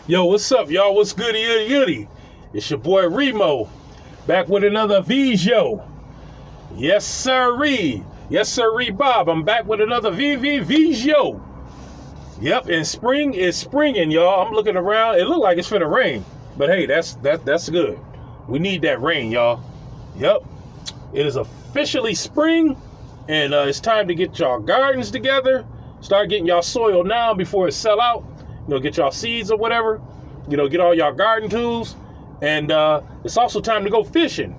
Yo, what's up, y'all? What's goody yitty? It's your boy Remo, back with another video. Yes, sirree. Yes, sirree, Bob. I'm back with another video. Yep, and spring is springing, y'all. I'm looking around. It look like it's finna rain, but hey, that's good. We need that rain, y'all. Yep, it is officially spring, and it's time to get y'all gardens together. Start getting y'all soil now before it sell out. You know, get y'all seeds or whatever. You know, get all y'all garden tools. And it's also time to go fishing.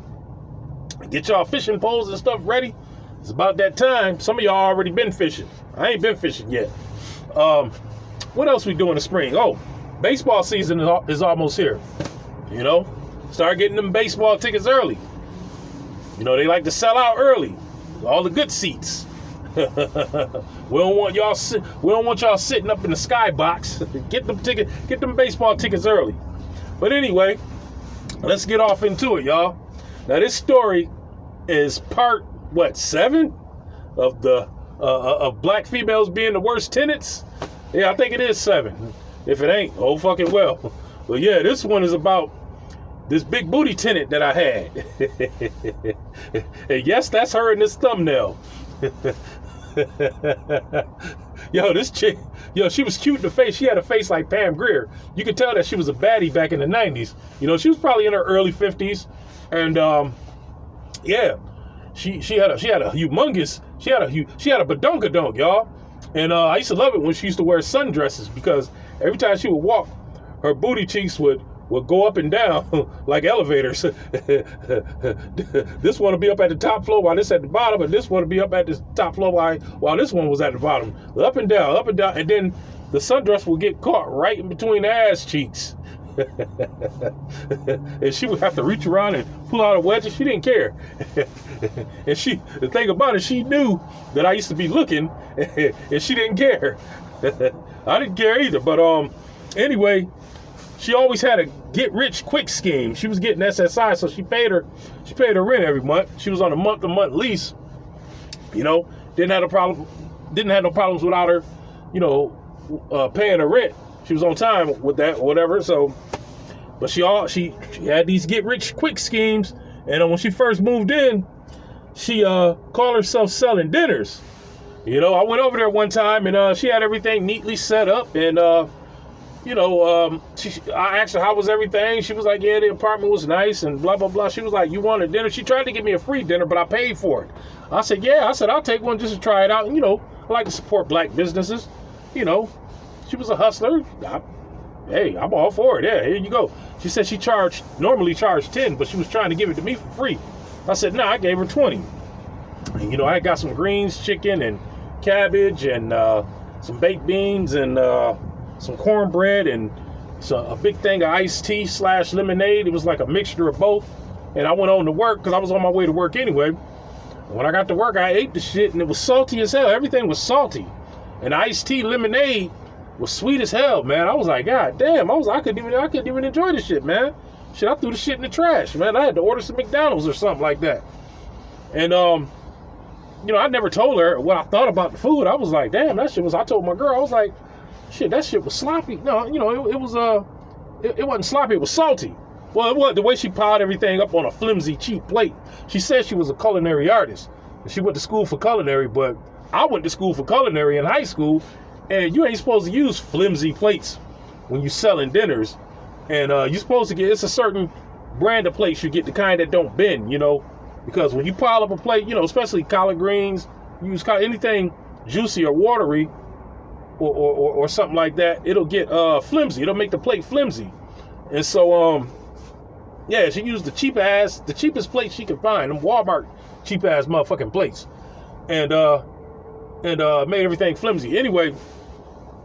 Get y'all fishing poles and stuff ready. It's about that time. Some of y'all already been fishing. I ain't been fishing yet. What else we do in the spring? Oh, baseball season is almost here. You know, start getting them baseball tickets early. You know, they like to sell out early. All the good seats. We don't want y'all sitting up in the skybox. Get them baseball tickets early. But anyway, let's get off into it, y'all. Now this story is part 7 of the of black females being the worst tenants. Yeah, I think it is 7. If it ain't, oh fucking well. But yeah, this one is about this big booty tenant that I had. And yes, that's her in this thumbnail. Yo, this chick, she was cute in the face. She had a face like Pam Grier. You could tell that she was a baddie back in the 90s. You know, she was probably in her early 50s. And yeah, she had a humongous, she had a badonkadonk, y'all. And I used to love it when she used to wear sundresses, because every time she would walk, her booty cheeks would go up and down like elevators. This one will be up at the top floor while this at the bottom, and this one will be up at the top floor while this one was at the bottom. Up and down, and then the sundress will get caught right in between the ass cheeks. And she would have to reach around and pull out a wedge, and she didn't care. And the thing about it, she knew that I used to be looking, and she didn't care. I didn't care either, but anyway, she always had a get-rich-quick scheme. She was getting SSI, so she paid her rent every month. She was on a month-to-month lease. You know, didn't have no problems without her, you know, paying her rent. She was on time with that or whatever. So, but she had these get-rich-quick schemes. And when she first moved in, she called herself selling dinners. You know, I went over there one time, and she had everything neatly set up, and you know, I asked her, how was everything? She was like, yeah, the apartment was nice and blah, blah, blah. She was like, you want a dinner? She tried to give me a free dinner, but I paid for it. I said, yeah. I said, I'll take one just to try it out. And, you know, I like to support black businesses. You know, she was a hustler. Hey, I'm all for it. Yeah, here you go. She said she normally charged 10, but she was trying to give it to me for free. I said, nah, I gave her 20. And, you know, I got some greens, chicken, and cabbage, and some baked beans, and some cornbread, and a big thing of iced tea / lemonade. It was like a mixture of both. And I went on to work because I was on my way to work anyway. And when I got to work, I ate the shit, and it was salty as hell. Everything was salty. And iced tea lemonade was sweet as hell, man. I was like, God damn, I couldn't even enjoy this shit, man. Shit, I threw the shit in the trash, man. I had to order some McDonald's or something like that. And you know, I never told her what I thought about the food. I was like, damn, that shit was, I told my girl, I was like, shit, that shit was sloppy. No, you know, it wasn't sloppy, it was salty. Well, it was the way she piled everything up on a flimsy, cheap plate. She said she was a culinary artist. She went to school for culinary, but I went to school for culinary in high school, and you ain't supposed to use flimsy plates when you're selling dinners. And you're supposed to it's a certain brand of plates you get, the kind that don't bend, you know, because when you pile up a plate, you know, especially collard greens, use anything juicy or watery, or something like that, it'll get flimsy. It'll make the plate flimsy. And so yeah, she used the cheapest plate she could find, them Walmart cheap ass motherfucking plates, and made everything flimsy. Anyway,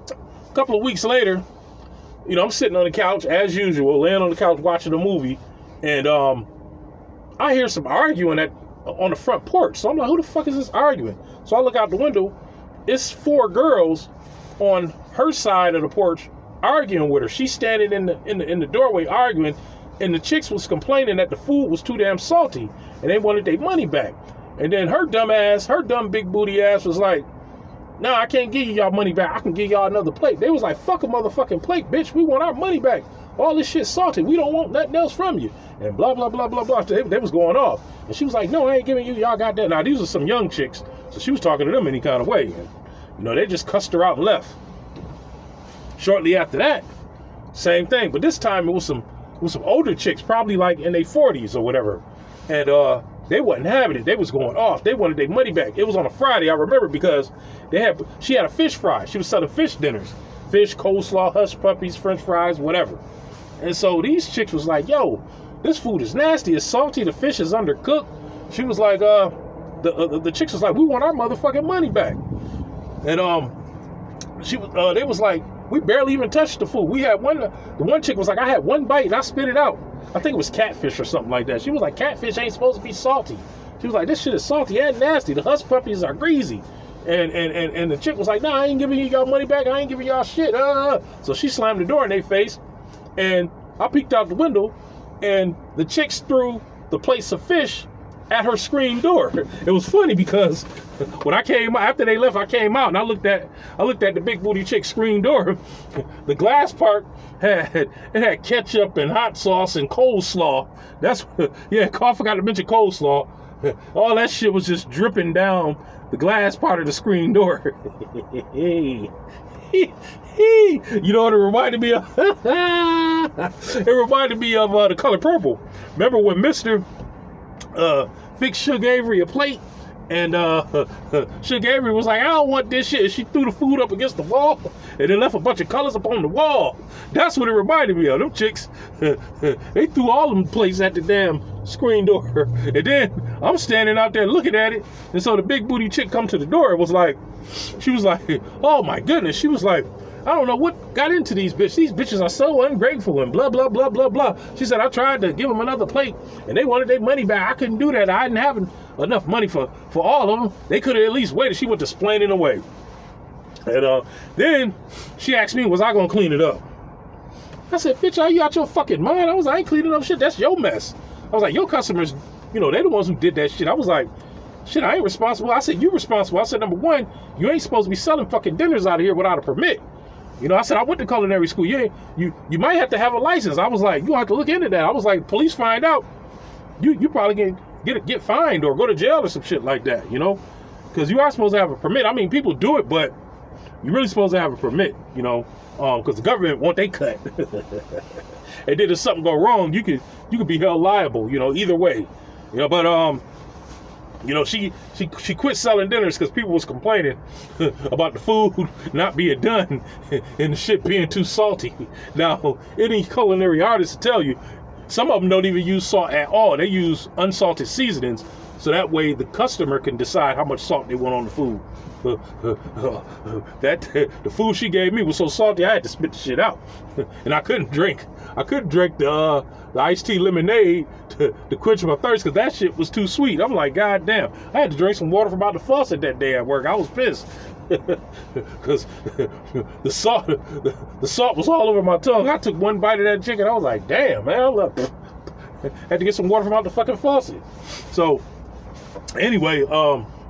a couple of weeks later, you know, I'm sitting on the couch as usual, laying on the couch watching a movie, and I hear some arguing on the front porch. So I'm like, who the fuck is this arguing? So I look out the window. It's 4 girls on her side of the porch arguing with her. She's standing in the doorway arguing, and the chicks was complaining that the food was too damn salty and they wanted their money back. And then her dumb big booty ass was like, "No, I can't give you y'all money back. I can give y'all another plate." They was like, "Fuck a motherfucking plate, bitch. We want our money back. All this shit salty. We don't want nothing else from you." And blah, blah, blah, blah, blah. They was going off. And she was like, "No, I ain't giving you y'all got that." Now, these are some young chicks, so she was talking to them any kind of way. And, you know, they just cussed her out and left. Shortly after that, same thing. But this time it was some older chicks, probably like in their 40s or whatever. And they wasn't having it. They was going off. They wanted their money back. It was on a Friday, I remember, because she had a fish fry. She was selling fish dinners. Fish, coleslaw, hush puppies, french fries, whatever. And so these chicks was like, "Yo, this food is nasty. It's salty. The fish is undercooked." She was like, the chicks was like, "We want our motherfucking money back." And they was like, "We barely even touched the food. We had the one chick was like, I had one bite and I spit it out. I think it was catfish or something like that." She was like, "Catfish ain't supposed to be salty." She was like, "This shit is salty and nasty. The hush puppies are greasy." And the chick was like, "No, I ain't giving you y'all money back. I ain't giving y'all shit." So she slammed the door in their face, and I peeked out the window, and the chicks threw the plates of fish at her screen door. It was funny because when I came out, after they left, I came out and I looked at the big booty chick's screen door. The glass part had ketchup and hot sauce and coleslaw. I forgot to mention coleslaw. All that shit was just dripping down the glass part of the screen door. You know what it reminded me of? It reminded me of The Color Purple. Remember when Mr. fixed Suge Avery a plate, and Suge Avery was like, "I don't want this shit." And she threw the food up against the wall, and then left a bunch of colors up on the wall. That's what it reminded me of. Them chicks, they threw all them plates at the damn screen door. And then I'm standing out there looking at it, and so the big booty chick come to the door. She was like, "Oh my goodness." She was like, "I don't know what got into these bitches. These bitches are so ungrateful and blah, blah, blah, blah, blah." She said, "I tried to give them another plate and they wanted their money back. I couldn't do that. I didn't have enough money for all of them. They could have at least waited." She went to explaining away. And then she asked me, was I going to clean it up? I said, "Bitch, are you out your fucking mind?" I was like, "I ain't cleaning up shit. That's your mess." I was like, "Your customers, you know, they're the ones who did that shit." I was like, "Shit, I ain't responsible." I said, "You responsible." I said, "Number one, you ain't supposed to be selling fucking dinners out of here without a permit." You know, I said, "I went to culinary school. You might have to have a license." I was like, "You have to look into that." I was like, "Police find out, you probably get fined or go to jail or some shit like that, you know, because you are supposed to have a permit." I mean, people do it, but you're really supposed to have a permit, you know, because the government want they cut. And then if something go wrong, you could be held liable, you know, either way, you know. But you know, she quit selling dinners because people was complaining about the food not being done and the shit being too salty. Now, any culinary artist will tell you, some of them don't even use salt at all. They use unsalted seasonings, so that way the customer can decide how much salt they want on the food. The food she gave me was so salty I had to spit the shit out, and I couldn't drink the iced tea lemonade to quench my thirst because that shit was too sweet. I'm like, God damn, I had to drink some water from out the faucet that day at work. I was pissed because the salt was all over my tongue. I took one bite of that chicken. I was like, damn, man, I had to get some water from out the fucking faucet. So anyway,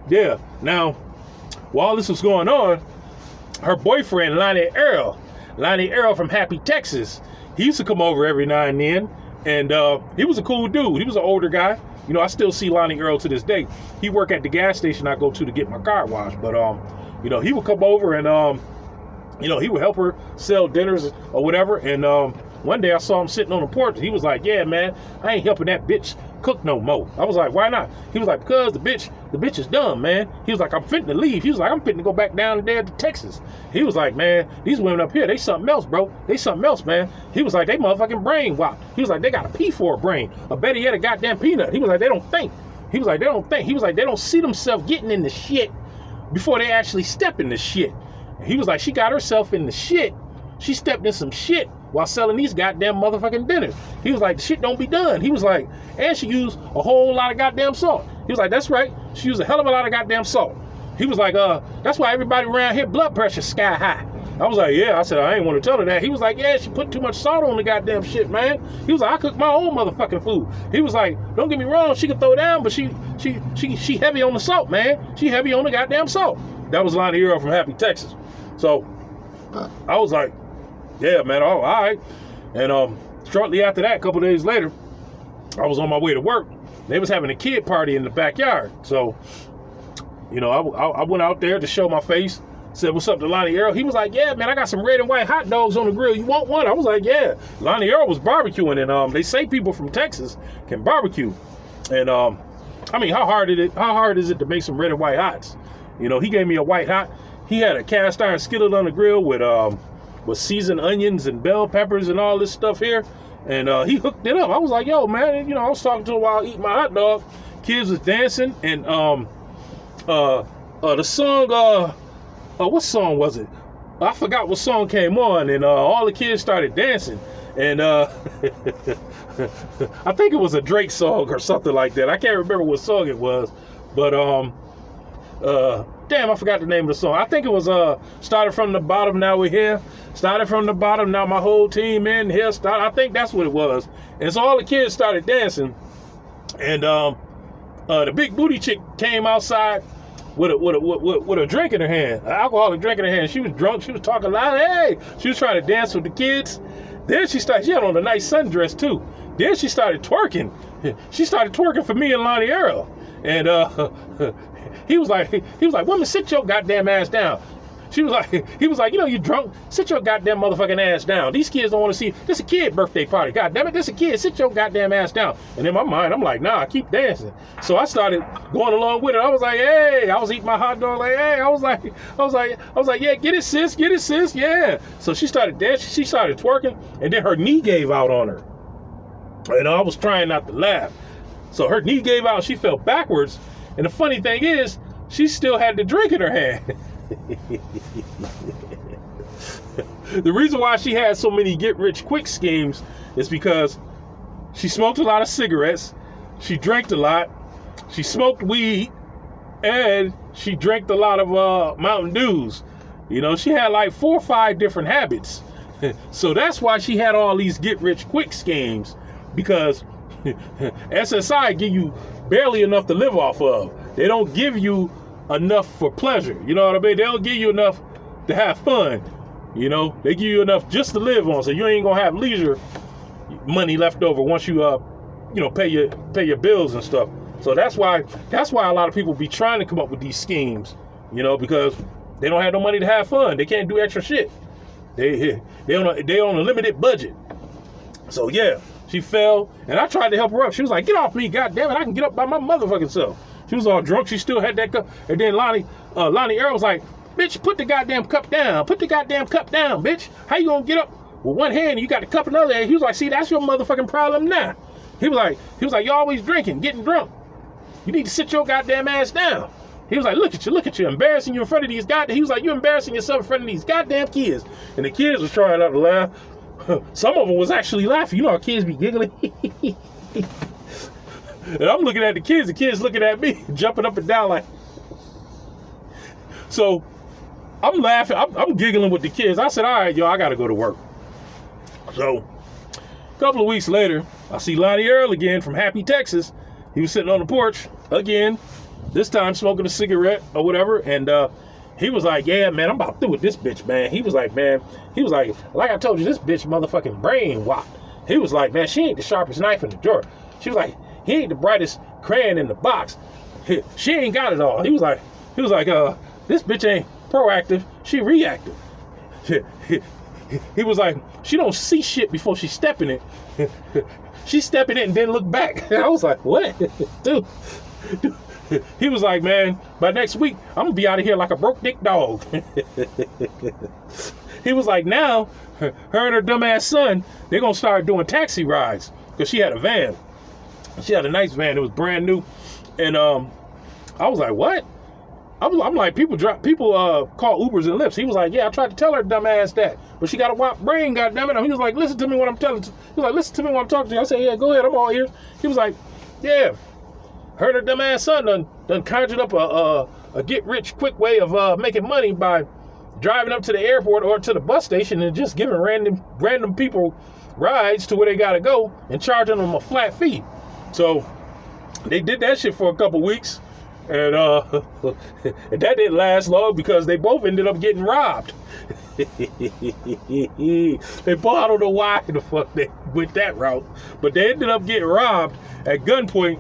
yeah. Now, while this was going on, her boyfriend, Lonnie Earl from Happy, Texas, he used to come over every now and then, and he was a cool dude. He was an older guy. You know, I still see Lonnie Earl to this day. He worked at the gas station I go to get my car washed, but you know, he would come over and you know, he would help her sell dinners or whatever. And one day I saw him sitting on the porch. He was like, "Yeah, man, I ain't helping that bitch cook no more." I was like, "Why not?" He was like, "Because the bitch is dumb, man." He was like, "I'm fitting to leave." He was like, "I'm fitting to go back down there to Texas." He was like, "Man, these women up here, they something else, bro. They something else, man." He was like, "They motherfucking brain wop." He was like, "They got a P for a brain. Or better yet, a goddamn peanut." He was like, "They don't think." He was like, "They don't think." He was like, "They don't see themselves getting in the shit before they actually step in the shit." And he was like, "She got herself in the shit. She stepped in some shit while selling these goddamn motherfucking dinners." He was like, "The shit don't be done." He was like, "And she used a whole lot of goddamn salt." He was like, "That's right. She used a hell of a lot of goddamn salt." He was like, "That's why everybody around here blood pressure sky high." I was like, "Yeah." I said, "I ain't want to tell her that." He was like, "Yeah, she put too much salt on the goddamn shit, man." He was like, "I cook my own motherfucking food." He was like, "Don't get me wrong, she can throw down, but she heavy on the salt, man. She heavy on the goddamn salt." That was Lonnie Earl from Happy, Texas. So I was like, yeah, man, all right. And shortly after that, a couple days later, I was on my way to work. They was having a kid party in the backyard. So, you know, I went out there to show my face. Said, what's up to Lonnie Earl? He was like, yeah, man, I got some red and white hot dogs on the grill. You want one? I was like, yeah. Lonnie Earl was barbecuing, and they say people from Texas can barbecue. And I mean, how hard is it to make some red and white hots? You know, he gave me a white hot. He had a cast iron skillet on the grill with seasoned onions and bell peppers and all this stuff here. And he hooked it up. I was like, yo, man, you know, I was talking to him while eating my hot dog. Kids was dancing, and the song, what song was it? I forgot what song came on, and all the kids started dancing. And I think it was a Drake song or something like that. I can't remember what song it was, but damn, I forgot the name of the song. I think it was Started From the Bottom, Now We're Here. Started from the bottom, now my whole team in here. I think that's what it was. And so all the kids started dancing, and the big booty chick came outside with a drink in her hand, an alcoholic drink in her hand. She was drunk. She was talking loud. Hey, she was trying to dance with the kids. Then she had on a nice sundress too. Then she started twerking. She started twerking for me and Lonnie Earl. And he was like, woman, sit your goddamn ass down. He was like, you know, you drunk. Sit your goddamn motherfucking ass down. These kids don't want to see. This a kid birthday party. God damn it, this a kid. Sit your goddamn ass down. And in my mind, I'm like, nah, keep dancing. So I started going along with it. I was like, hey, I was eating my hot dog. Like, hey, I was like, yeah, get it, sis, yeah. So she started dancing. She started twerking, and then her knee gave out on her. And I was trying not to laugh. So her knee gave out. And she fell backwards. And the funny thing is, she still had the drink in her hand. The reason why she had so many get-rich-quick schemes is because she smoked a lot of cigarettes, she drank a lot, she smoked weed, and she drank a lot of Mountain Dews. You know, she had like 4 or 5 different habits. So that's why she had all these get-rich-quick schemes, because SSI give you barely enough to live off of. They don't give you enough for pleasure. You know what I mean? They don't give you enough to have fun. You know, they give you enough just to live on, so you ain't gonna have leisure money left over once you you know, pay your bills and stuff. So that's why a lot of people be trying to come up with these schemes, you know, because they don't have no money to have fun. They can't do extra shit. They on a limited budget. So yeah, she fell, and I tried to help her up. She was like, get off me, goddamn it, I can get up by my motherfucking self. She was all drunk. She still had that cup. And then Lonnie Earl was like, bitch, put the goddamn cup down. Put the goddamn cup down, bitch. How you gonna get up with one hand and you got the cup in the other hand? He was like, see, that's your motherfucking problem now. He was like, you always drinking, getting drunk. You need to sit your goddamn ass down. He was like, look at you, embarrassing you in front of these goddamn. He was like, you embarrassing yourself in front of these goddamn kids. And the kids was trying not to laugh. Some of them was actually laughing. You know how kids be giggling. And I'm looking at the kids looking at me, jumping up and down like. So I'm laughing, I'm giggling with the kids. I said, all right, yo, I gotta go to work. So a couple of weeks later, I see Lonnie Earl again from Happy, Texas. He was sitting on the porch again, this time smoking a cigarette or whatever. And he was like, yeah, man, I'm about through with this bitch, man. He was like, like I told you, this bitch motherfucking brain whopped. He was like, man, she ain't the sharpest knife in the drawer. She was like, he ain't the brightest crayon in the box. She ain't got it all. He was like, this bitch ain't proactive, she reactive. He was like, she don't see shit before she step in it. She step in it and then look back. I was like, what? Dude. He was like, man, by next week, I'm gonna be out of here like a broke dick dog. He was like, now, her and her dumbass son, they're gonna start doing taxi rides. Because she had a van. She had a nice van. It was brand new. And I was like, what? I'm like, people call Ubers and Lyfts. He was like, yeah, I tried to tell her dumbass that, but she got a wop brain, goddammit. And he was like, listen to me when I'm telling. He was like, listen to me when I'm talking to you. I said, yeah, go ahead, I'm all ears. He was like, yeah, her and her dumbass son done conjured up a get rich quick way of making money by driving up to the airport or to the bus station and just giving random people rides to where they gotta go and charging them a flat fee. So they did that shit for a couple weeks. And and that didn't last long because they both ended up getting robbed. They both, I don't know why the fuck they went that route, but they ended up getting robbed at gunpoint,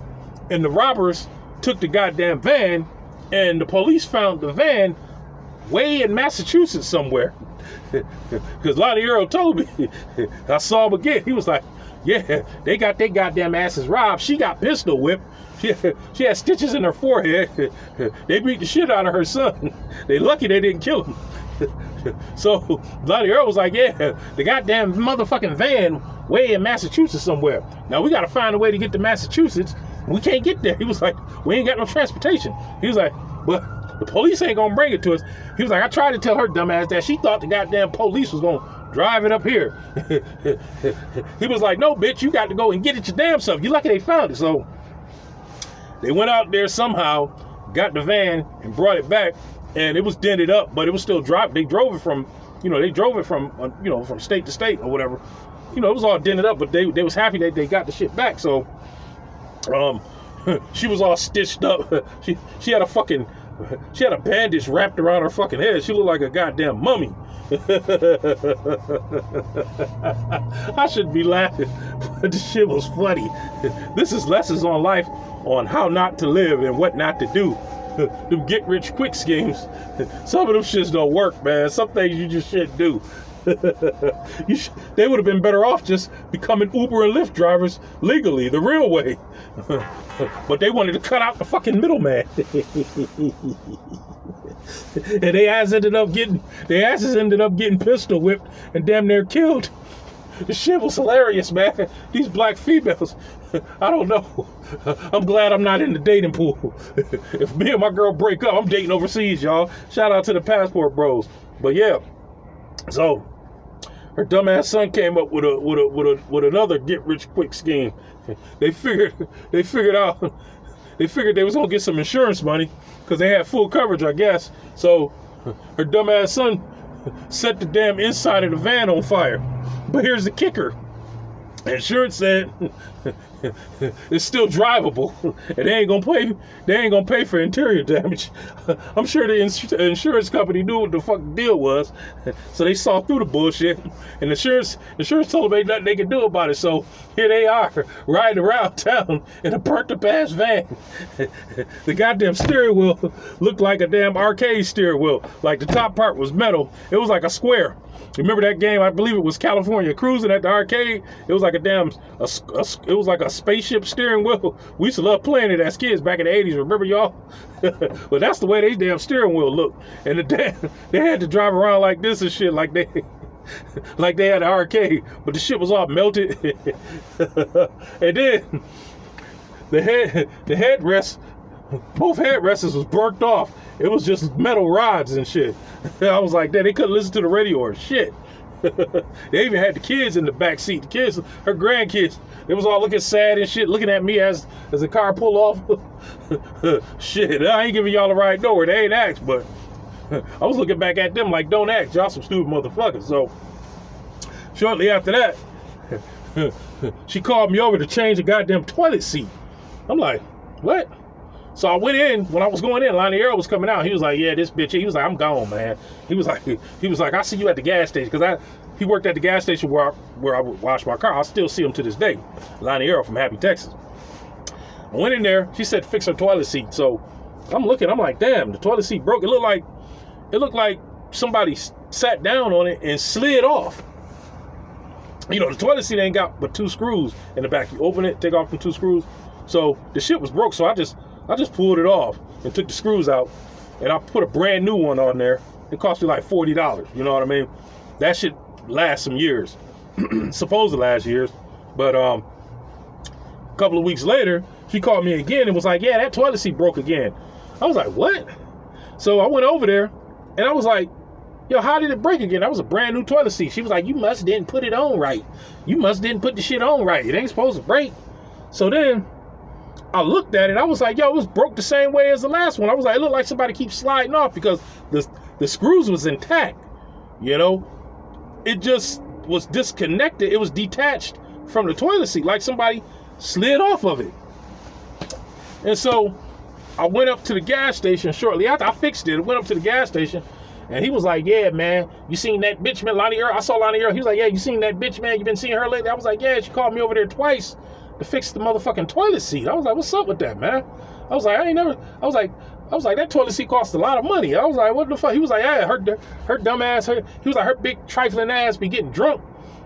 and the robbers took the goddamn van, and the police found the van way in Massachusetts somewhere. Because Lonnie Earl told me, I saw him again. He was like, yeah, they got their goddamn asses robbed. She got pistol whipped. She had stitches in her forehead. They beat the shit out of her son. They lucky they didn't kill him. So Lonnie Earl was like, yeah, the goddamn motherfucking van way in Massachusetts somewhere. Now we got to find a way to get to Massachusetts. We can't get there. He was like, we ain't got no transportation. He was like, but the police ain't gonna bring it to us. He was like, I tried to tell her dumbass that she thought the goddamn police was gonna drive it up here. He was like, no, bitch, you got to go and get it your damn self. You lucky they found it. So they went out there somehow, got the van and brought it back, and it was dented up, but it was still dropped. They drove it from, from state to state or whatever. It was all dented up, but they was happy that they got the shit back. So, she was all stitched up. She had a bandage wrapped around her fucking head. She looked like a goddamn mummy. I shouldn't be laughing, but this shit was funny. This is lessons on life on how not to live and what not to do. Them get rich quick schemes, some of them shits don't work, man. Some things you just shouldn't do. They would have been better off just becoming Uber and Lyft drivers legally, the real way. But they wanted to cut out the fucking middleman. And their asses ended up getting pistol whipped and damn near killed. The shit was hilarious, man. These black females, I don't know. I'm glad I'm not in the dating pool. If me and my girl break up, I'm dating overseas, y'all. Shout out to the passport bros. But yeah, so her dumbass son came up with another get rich quick scheme. They figured they was gonna get some insurance money because they had full coverage, I guess. So her dumbass son set the damn inside of the van on fire. But here's the kicker. Insurance said it's still drivable, and they ain't gonna pay for interior damage. I'm sure the insurance company knew what the fuck the deal was, so they saw through the bullshit. And insurance told them ain't nothing they can do about it. So here they are riding around town in a burnt up ass van. The goddamn steering wheel looked like a damn arcade steering wheel. Like the top part was metal. It was like a square. Remember that game? I believe it was California Cruising at the arcade. It was like it was like a spaceship steering wheel. We used to love playing it as kids back in the 80s. Remember, y'all? But that's the way they damn steering wheel looked. And they had to drive around like this and shit, like they had an arcade. But the shit was all melted. And then the headrest, both headrests was burnt off. It was just metal rods and shit. I was like, they couldn't listen to the radio or shit. They even had the kids in the back seat. The kids, her grandkids, they was all looking sad and shit, looking at me as the car pulled off. Shit, I ain't giving y'all a ride nowhere. They ain't asked, but I was looking back at them like, don't ask, y'all some stupid motherfuckers. So shortly after that, she called me over to change the goddamn toilet seat. I'm like, what? So I went in. When I was going in, Lonnie Earl was coming out. He was like, yeah, this bitch. He was like, I'm gone, man. He was like, I see you at the gas station. Because he worked at the gas station where I would wash my car. I still see him to this day. Lonnie Earl from Happy, Texas. I went in there. She said, fix her toilet seat. So I'm looking. I'm like, damn, the toilet seat broke. It looked like somebody sat down on it and slid off. The toilet seat ain't got but 2 screws in the back. You open it, take off the 2 screws. So the shit was broke. So I just pulled it off and took the screws out, and I put a brand new one on there. It cost me like $40. You know what I mean? That shit lasts some years. Supposed to last years. But a couple of weeks later, she called me again and was like, yeah, that toilet seat broke again. I was like, what? So I went over there, and I was like, yo, how did it break again? That was a brand new toilet seat. She was like, you must didn't put it on right. You must didn't put the shit on right. It ain't supposed to break. So then I looked at it. I was like, yo, it was broke the same way as the last one. I was like, it looked like somebody keeps sliding off because the screws was intact. It just was disconnected. It was detached from the toilet seat, like somebody slid off of it. And so I went up to the gas station shortly after I fixed it. I went up to the gas station, and he was like, yeah, man, you seen that bitch, man, Lonnie Earl? I saw Lonnie Earl. He was like, yeah, you seen that bitch, man? You been seeing her lately? I was like, yeah, she called me over there twice to fix the motherfucking toilet seat. I was like, what's up with that, man? I was like, I was like, that toilet seat cost a lot of money. I was like, what the fuck? He was like, yeah, her dumb ass, he was like, her big trifling ass be getting drunk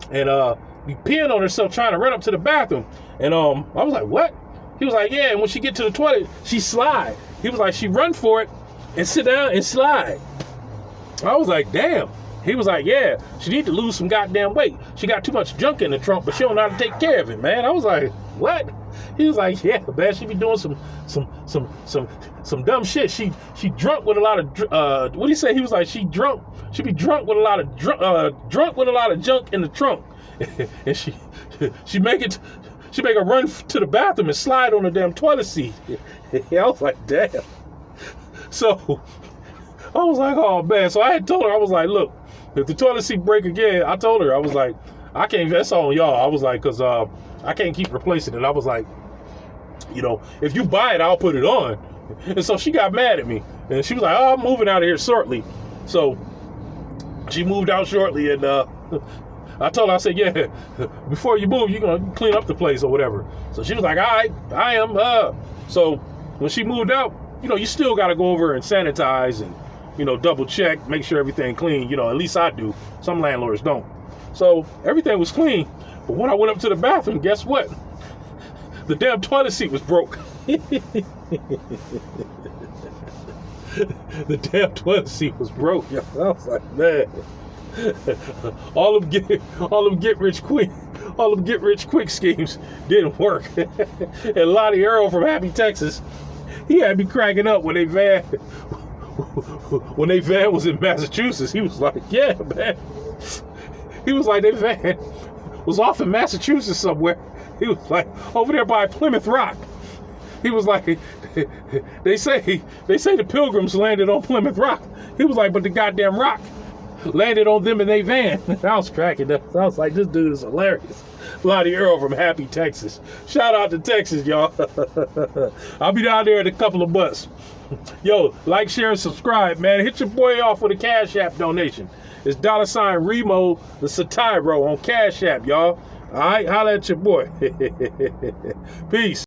and be peeing on herself trying to run up to the bathroom. And I was like, what? He was like, yeah, and when she get to the toilet, she slide. He was like, she run for it and sit down and slide. I was like, damn. He was like, yeah, she need to lose some goddamn weight. She got too much junk in the trunk, but she don't know how to take care of it, man. I was like, what? He was like, yeah, man, she be doing some dumb shit. She drunk with a lot of what do you say? He was like, she be drunk with a lot of drunk with a lot of junk in the trunk, and she make her run to the bathroom and slide on the damn toilet seat. I was like, damn. So I was like, oh man. So I had told her, I was like, look, if the toilet seat break again, I told her, I was like, I can't, that's on y'all. I was like, cause I can't keep replacing it. I was like, you know, if you buy it, I'll put it on. And so she got mad at me, and she was like, oh, I'm moving out of here shortly. So she moved out shortly, and I told her, I said, yeah, before you move, you're gonna clean up the place or whatever. So she was like, all right, I am. So when she moved out, you know, you still got to go over and sanitize and, you know, double check, make sure everything clean. You know, at least I do. Some landlords don't. So everything was clean. But when I went up to the bathroom, guess what? The damn toilet seat was broke. The damn toilet seat was broke. I was like, man. all them get rich quick schemes didn't work. And Lonnie Earl from Happy Texas, he had me cracking up when they van was in Massachusetts. He was like, yeah, man. He was like, they van was off in Massachusetts somewhere. He was like, over there by Plymouth Rock. He was like, they say the Pilgrims landed on Plymouth Rock. He was like, but the goddamn rock landed on them in their van. I was cracking up. I was like, this dude is hilarious. Lonnie Earl from Happy Texas. Shout out to Texas, y'all. I'll be down there in a couple of months. Yo, like, share, and subscribe, man. Hit your boy off with a Cash App donation. It's $ Remo the Satiro on Cash App, y'all. All right, holla at your boy. Peace.